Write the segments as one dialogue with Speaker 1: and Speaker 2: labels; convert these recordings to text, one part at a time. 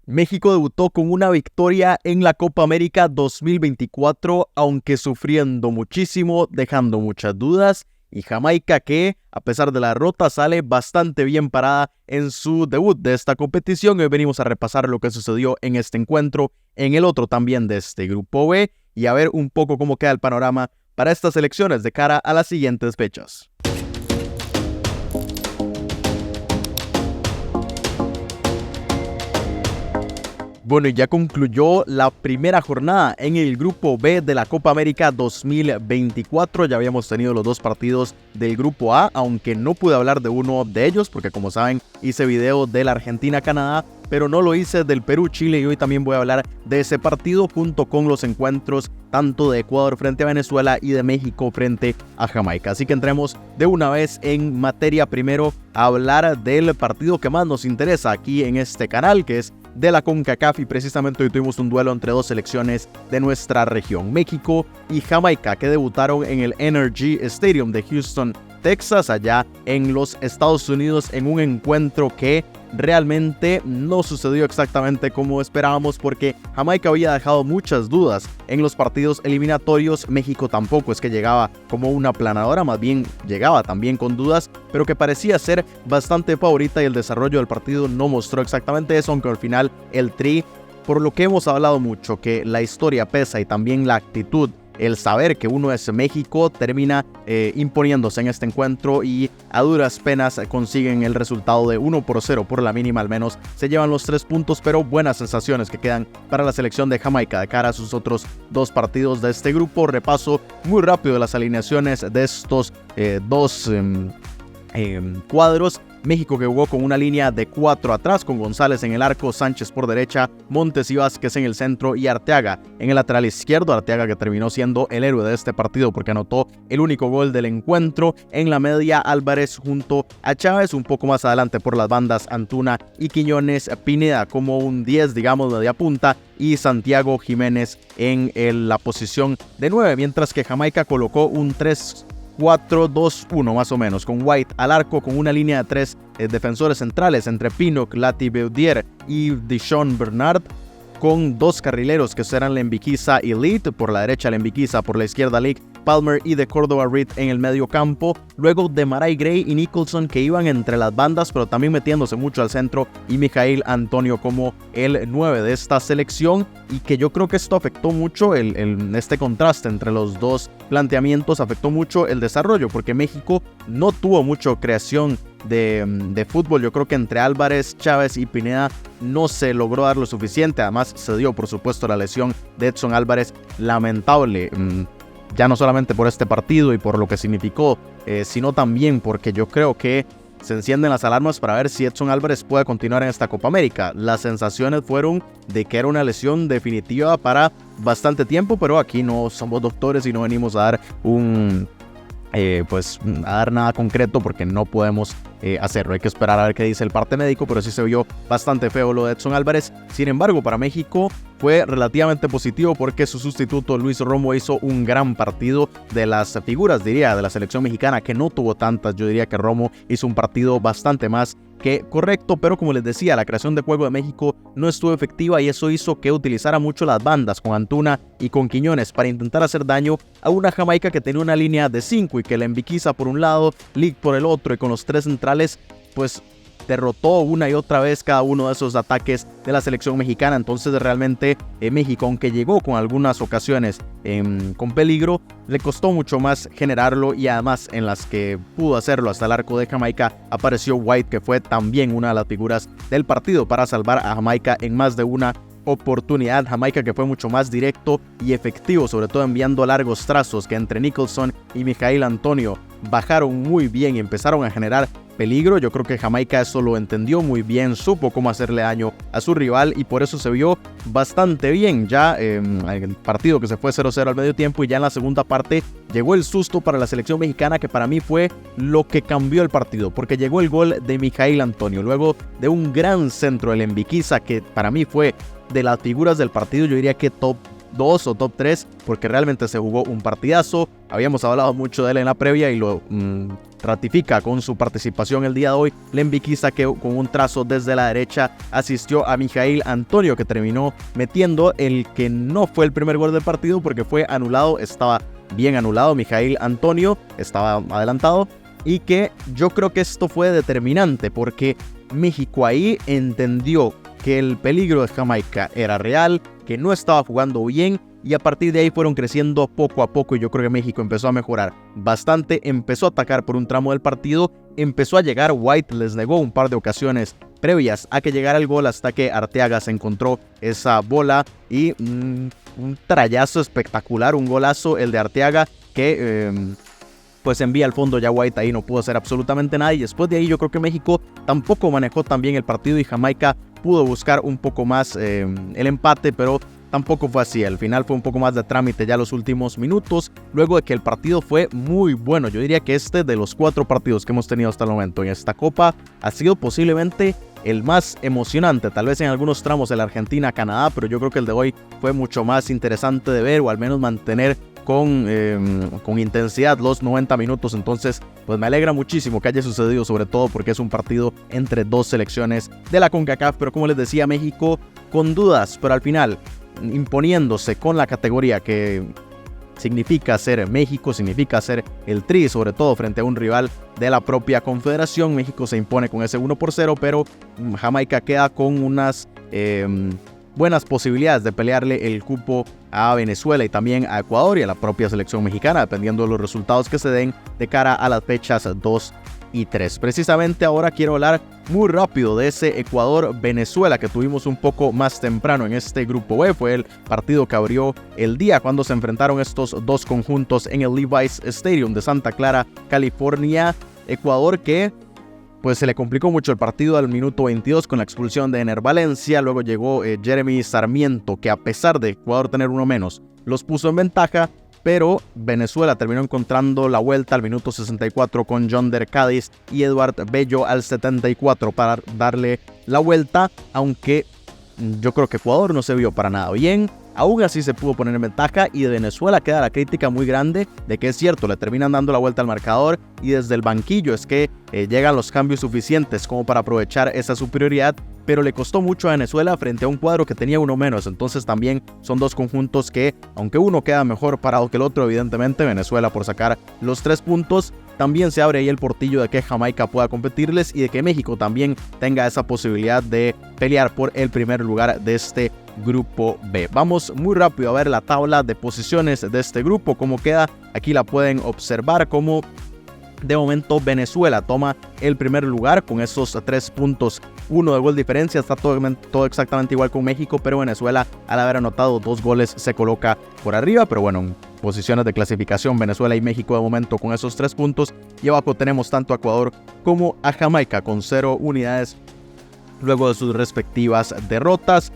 Speaker 1: México debutó con una victoria en la Copa América 2024, aunque sufriendo muchísimo, dejando muchas dudas, y Jamaica que, a pesar de la derrota, sale bastante bien parada en su debut de esta competición. Hoy venimos a repasar lo que sucedió en este encuentro, en el otro también de este Grupo B, y a ver un poco cómo queda el panorama para estas elecciones de cara a las siguientes fechas. Bueno, y ya concluyó la primera jornada en el Grupo B de la Copa América 2024. Ya habíamos tenido los dos partidos del Grupo A, aunque no pude hablar de uno de ellos, porque como saben, hice video de la Argentina-Canadá, pero no lo hice del Perú-Chile, y hoy también voy a hablar de ese partido junto con los encuentros tanto de Ecuador frente a Venezuela y de México frente a Jamaica. Así que entremos de una vez en materia, primero a hablar del partido que más nos interesa aquí en este canal, que es de la CONCACAF, y precisamente hoy tuvimos un duelo entre dos selecciones de nuestra región, México y Jamaica, que debutaron en el Energy Stadium de Houston, Texas, allá en los Estados Unidos, en un encuentro que realmente no sucedió exactamente como esperábamos, porque Jamaica había dejado muchas dudas en los partidos eliminatorios. México tampoco es que llegaba como una aplanadora, más bien llegaba también con dudas, pero que parecía ser bastante favorita, y el desarrollo del partido no mostró exactamente eso, aunque al final el Tri, por lo que hemos hablado mucho, que la historia pesa y también la actitud, el saber que uno es México, termina imponiéndose en este encuentro, y a duras penas consiguen el resultado de 1-0 por la mínima. Al menos se llevan los 3 puntos, pero buenas sensaciones que quedan para la selección de Jamaica de cara a sus otros dos partidos de este grupo. Repaso muy rápido de las alineaciones de estos dos cuadros. México, que jugó con una línea de 4 atrás, con González en el arco, Sánchez por derecha, Montes y Vázquez en el centro, y Arteaga en el lateral izquierdo. Arteaga, que terminó siendo el héroe de este partido porque anotó el único gol del encuentro. En la media, Álvarez junto a Chávez, un poco más adelante por las bandas Antuna y Quiñones, Pineda como un 10, digamos, media punta, y Santiago Jiménez en la posición de 9, mientras que Jamaica colocó un 3-4-2-1 más o menos, con White al arco, con una línea de 3 defensores centrales entre Pinnock, Latibaudier y Dishon Bernard, con 2 carrileros que serán Lembiquiza y Lead, por la derecha Lembiquiza, por la izquierda League, Palmer y de Córdoba Reed en el medio campo, luego Demarai Gray y Nicholson, que iban entre las bandas pero también metiéndose mucho al centro, y Mijail Antonio como el 9 de esta selección, y que yo creo que esto afectó mucho este contraste entre los dos planteamientos, afectó mucho el desarrollo, porque México no tuvo mucha creación de fútbol. Yo creo que entre Álvarez, Chávez y Pineda no se logró dar lo suficiente. Además se dio, por supuesto, la lesión de Edson Álvarez, lamentable, ya no solamente por este partido y por lo que significó, sino también porque yo creo que se encienden las alarmas para ver si Edson Álvarez puede continuar en esta Copa América. Las sensaciones fueron de que era una lesión definitiva para bastante tiempo, pero aquí no somos doctores y no venimos a dar a dar nada concreto, porque no podemos hacerlo. Hay que esperar a ver qué dice el parte médico, pero sí se vio bastante feo lo de Edson Álvarez. Sin embargo, para México fue relativamente positivo, porque su sustituto Luis Romo hizo un gran partido. De las figuras, diría, de la selección mexicana, que no tuvo tantas, yo diría que Romo hizo un partido bastante más que correcto, pero como les decía, la creación de juego de México no estuvo efectiva, y eso hizo que utilizara mucho las bandas con Antuna y con Quiñones para intentar hacer daño a una Jamaica que tenía una línea de 5 y que Lembiquiza por un lado, League por el otro, y con los 3 centrales pues derrotó una y otra vez cada uno de esos ataques de la selección mexicana. Entonces realmente México, aunque llegó con algunas ocasiones con peligro, le costó mucho más generarlo, y además en las que pudo hacerlo hasta el arco de Jamaica apareció White, que fue también una de las figuras del partido para salvar a Jamaica en más de una oportunidad. Jamaica que fue mucho más directo y efectivo, sobre todo enviando largos trazos, que entre Nicholson y Mijail Antonio bajaron muy bien y empezaron a generar peligro. Yo creo que Jamaica eso lo entendió muy bien, supo cómo hacerle daño a su rival, y por eso se vio bastante bien ya el partido, que se fue 0-0 al medio tiempo, y ya en la segunda parte llegó el susto para la selección mexicana, que para mí fue lo que cambió el partido, porque llegó el gol de Mijail Antonio luego de un gran centro de Lembiquiza, que para mí fue de las figuras del partido. Yo diría que top 2 o top 3 porque realmente se jugó un partidazo. Habíamos hablado mucho de él en la previa y lo ratifica con su participación el día de hoy. Lembiquista que con un trazo desde la derecha asistió a Mijail Antonio, que terminó metiendo el que no fue el primer gol del partido porque fue anulado. Estaba bien anulado, Mijail Antonio estaba adelantado, y que yo creo que esto fue determinante porque México ahí entendió que el peligro de Jamaica era real, que no estaba jugando bien, y a partir de ahí fueron creciendo poco a poco y yo creo que México empezó a mejorar bastante, empezó a atacar por un tramo del partido, empezó a llegar. White les negó un par de ocasiones previas a que llegara el gol hasta que Arteaga se encontró esa bola y un trayazo espectacular, un golazo el de Arteaga que pues envía al fondo. Ya White ahí no pudo hacer absolutamente nada y después de ahí yo creo que México tampoco manejó tan bien el partido y Jamaica pudo buscar un poco más el empate, pero tampoco fue así. Al final fue un poco más de trámite ya los últimos minutos, luego de que el partido fue muy bueno. Yo diría que de los 4 partidos que hemos tenido hasta el momento en esta Copa ha sido posiblemente el más emocionante, tal vez en algunos tramos el Argentina-Canadá, pero yo creo que el de hoy fue mucho más interesante de ver, o al menos mantener con intensidad los 90 minutos. Entonces pues me alegra muchísimo que haya sucedido, sobre todo porque es un partido entre 2 selecciones de la CONCACAF, pero como les decía, México con dudas, pero al final imponiéndose con la categoría que significa ser México, significa ser el Tri, sobre todo frente a un rival de la propia confederación. México se impone con ese 1-0, pero Jamaica queda con unas buenas posibilidades de pelearle el cupo a Venezuela y también a Ecuador y a la propia selección mexicana, dependiendo de los resultados que se den de cara a las fechas 2 y 3. Precisamente ahora quiero hablar muy rápido de ese Ecuador-Venezuela que tuvimos un poco más temprano en este grupo B. Fue el partido que abrió el día cuando se enfrentaron estos 2 conjuntos en el Levi's Stadium de Santa Clara, California. Ecuador que pues se le complicó mucho el partido al minuto 22 con la expulsión de Ener Valencia. Luego llegó Jeremy Sarmiento, que a pesar de Ecuador tener uno menos, los puso en ventaja, pero Venezuela terminó encontrando la vuelta al minuto 64 con Yonder Cádiz y Eduard Bello al 74 para darle la vuelta, aunque yo creo que Ecuador no se vio para nada bien. Aún así se pudo poner en ventaja y de Venezuela queda la crítica muy grande de que es cierto, le terminan dando la vuelta al marcador y desde el banquillo es que llegan los cambios suficientes como para aprovechar esa superioridad, pero le costó mucho a Venezuela frente a un cuadro que tenía uno menos. Entonces también son 2 conjuntos que, aunque uno queda mejor parado que el otro, evidentemente Venezuela por sacar los 3 puntos, también se abre ahí el portillo de que Jamaica pueda competirles y de que México también tenga esa posibilidad de pelear por el primer lugar de este grupo B. Vamos muy rápido a ver la tabla de posiciones de este grupo, cómo queda. Aquí la pueden observar como de momento Venezuela toma el primer lugar con esos 3 puntos, 1 de gol diferencia. Está todo exactamente igual con México, pero Venezuela al haber anotado 2 goles se coloca por arriba. Pero bueno, en posiciones de clasificación Venezuela y México de momento con esos 3 puntos, y abajo tenemos tanto a Ecuador como a Jamaica con 0 unidades luego de sus respectivas derrotas.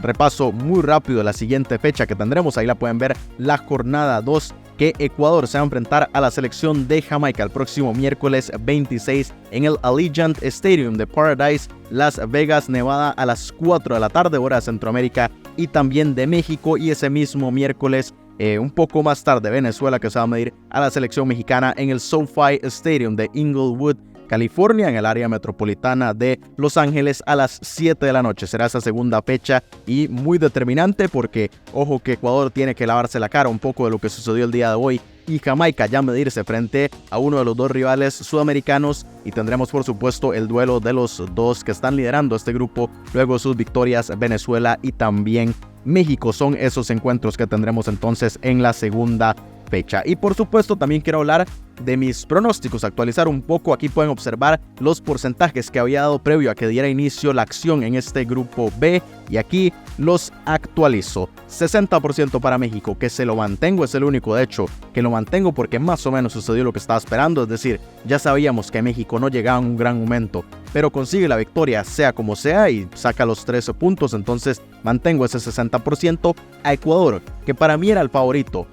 Speaker 1: Repaso muy rápido la siguiente fecha que tendremos, ahí la pueden ver, la jornada 2, que Ecuador se va a enfrentar a la selección de Jamaica el próximo miércoles 26 en el Allegiant Stadium de Paradise, Las Vegas, Nevada, a las 4 de la tarde, hora de Centroamérica y también de México. Y ese mismo miércoles, un poco más tarde, Venezuela, que se va a medir a la selección mexicana en el SoFi Stadium de Inglewood, California, en el área metropolitana de Los Ángeles, a las 7 de la noche. Será esa segunda fecha y muy determinante porque, ojo, que Ecuador tiene que lavarse la cara un poco de lo que sucedió el día de hoy y Jamaica ya medirse frente a uno de los 2 rivales sudamericanos, y tendremos por supuesto el duelo de los 2 que están liderando este grupo luego de sus victorias, Venezuela y también México. Son esos encuentros que tendremos entonces en la segunda fecha. Y por supuesto también quiero hablar de mis pronósticos, actualizar un poco. Aquí pueden observar los porcentajes que había dado previo a que diera inicio la acción en este grupo B, y aquí los actualizo. 60% para México, que se lo mantengo, es el único de hecho que lo mantengo porque más o menos sucedió lo que estaba esperando, es decir, ya sabíamos que México no llegaba en un gran momento, pero consigue la victoria sea como sea y saca los 13 puntos, entonces mantengo ese 60%. A Ecuador, que para mí era el favorito,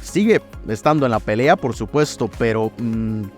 Speaker 1: sigue estando en la pelea, por supuesto, pero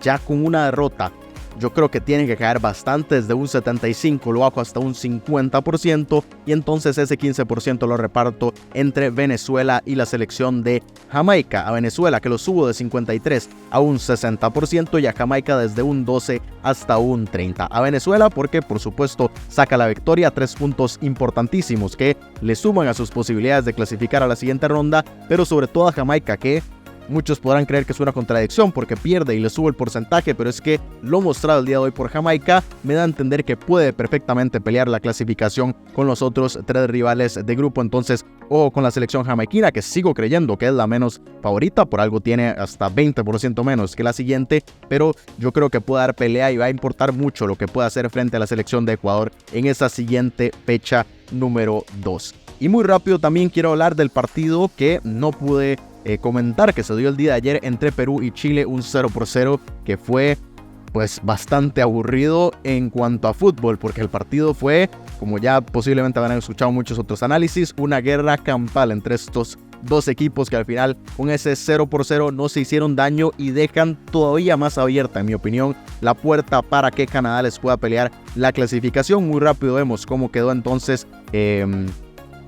Speaker 1: ya con una derrota yo creo que tiene que caer bastante, desde un 75% lo bajo hasta un 50%, y entonces ese 15% lo reparto entre Venezuela y la selección de Jamaica. A Venezuela, que lo subo de 53% a un 60%, y a Jamaica desde un 12% hasta un 30%. A Venezuela porque por supuesto saca la victoria, 3 puntos importantísimos que le suman a sus posibilidades de clasificar a la siguiente ronda, pero sobre todo a Jamaica, que muchos podrán creer que es una contradicción porque pierde y le subo el porcentaje, pero es que lo mostrado el día de hoy por Jamaica me da a entender que puede perfectamente pelear la clasificación con los otros 3 rivales de grupo. Entonces, o con la selección jamaiquina, que sigo creyendo que es la menos favorita, por algo tiene hasta 20% menos que la siguiente, pero yo creo que puede dar pelea y va a importar mucho lo que pueda hacer frente a la selección de Ecuador en esa siguiente fecha número 2. Y muy rápido también quiero hablar del partido que no pude comentar, que se dio el día de ayer entre Perú y Chile, un 0-0 que fue pues bastante aburrido en cuanto a fútbol, porque el partido fue, como ya posiblemente habrán escuchado muchos otros análisis, una guerra campal entre estos dos equipos que al final con ese 0-0 no se hicieron daño y dejan todavía más abierta, en mi opinión, la puerta para que Canadá les pueda pelear la clasificación. Muy rápido vemos cómo quedó entonces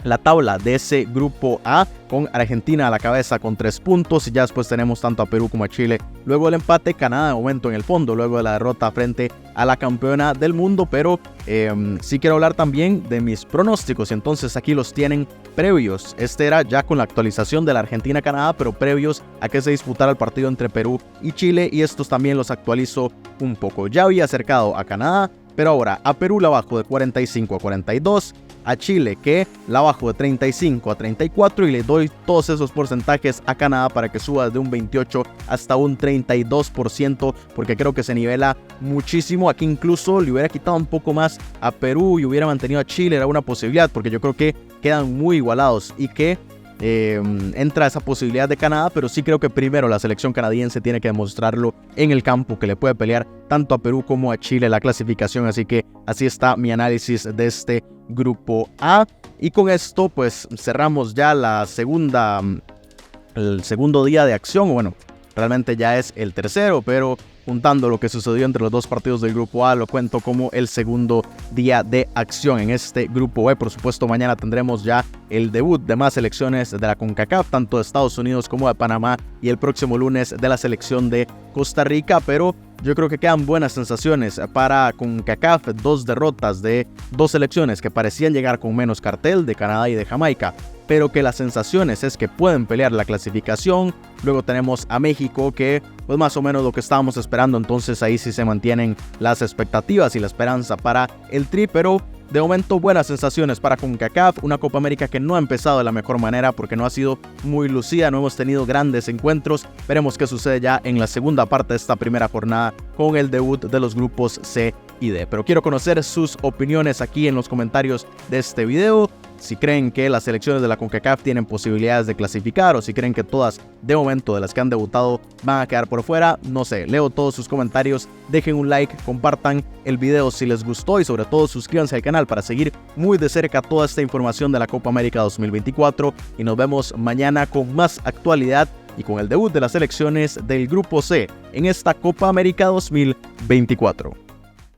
Speaker 1: la tabla de ese grupo A, con Argentina a la cabeza con 3 puntos, y ya después tenemos tanto a Perú como a Chile. Luego el empate, Canadá de momento en el fondo, luego de la derrota frente a la campeona del mundo, pero sí quiero hablar también de mis pronósticos, y entonces aquí los tienen previos. Este era ya con la actualización de la Argentina-Canadá, pero previos a que se disputara el partido entre Perú y Chile, y estos también los actualizo un poco. Ya había acercado a Canadá, pero ahora a Perú la bajo de 45 a 42, a Chile que la bajo de 35 a 34, y le doy todos esos porcentajes a Canadá para que suba de un 28 hasta un 32%, porque creo que se nivela muchísimo. Aquí incluso le hubiera quitado un poco más a Perú y hubiera mantenido a Chile, era una posibilidad, porque yo creo que quedan muy igualados y que entra esa posibilidad de Canadá, pero sí creo que primero la selección canadiense tiene que demostrarlo en el campo, que le puede pelear tanto a Perú como a Chile la clasificación. Así que así está mi análisis de este grupo A, y con esto pues cerramos ya el segundo día de acción. Bueno, realmente ya es el tercero, pero juntando lo que sucedió entre los dos partidos del grupo A, lo cuento como el segundo día de acción en este grupo B. Por supuesto, mañana tendremos ya el debut de más selecciones de la CONCACAF, tanto de Estados Unidos como de Panamá, y el próximo lunes de la selección de Costa Rica, pero yo creo que quedan buenas sensaciones para CONCACAF. 2 derrotas de 2 selecciones que parecían llegar con menos cartel, de Canadá y de Jamaica, pero que las sensaciones es que pueden pelear la clasificación. Luego tenemos a México, que pues más o menos lo que estábamos esperando, entonces ahí sí se mantienen las expectativas y la esperanza para el tri, pero de momento buenas sensaciones para CONCACAF, una Copa América que no ha empezado de la mejor manera porque no ha sido muy lucida, no hemos tenido grandes encuentros. Veremos qué sucede ya en la segunda parte de esta primera jornada con el debut de los grupos C y D. Pero quiero conocer sus opiniones aquí en los comentarios de este video. Si creen que las selecciones de la CONCACAF tienen posibilidades de clasificar, o si creen que todas de momento de las que han debutado van a quedar por fuera, no sé, leo todos sus comentarios, dejen un like, compartan el video si les gustó y sobre todo suscríbanse al canal para seguir muy de cerca toda esta información de la Copa América 2024, y nos vemos mañana con más actualidad y con el debut de las selecciones del Grupo C en esta Copa América 2024.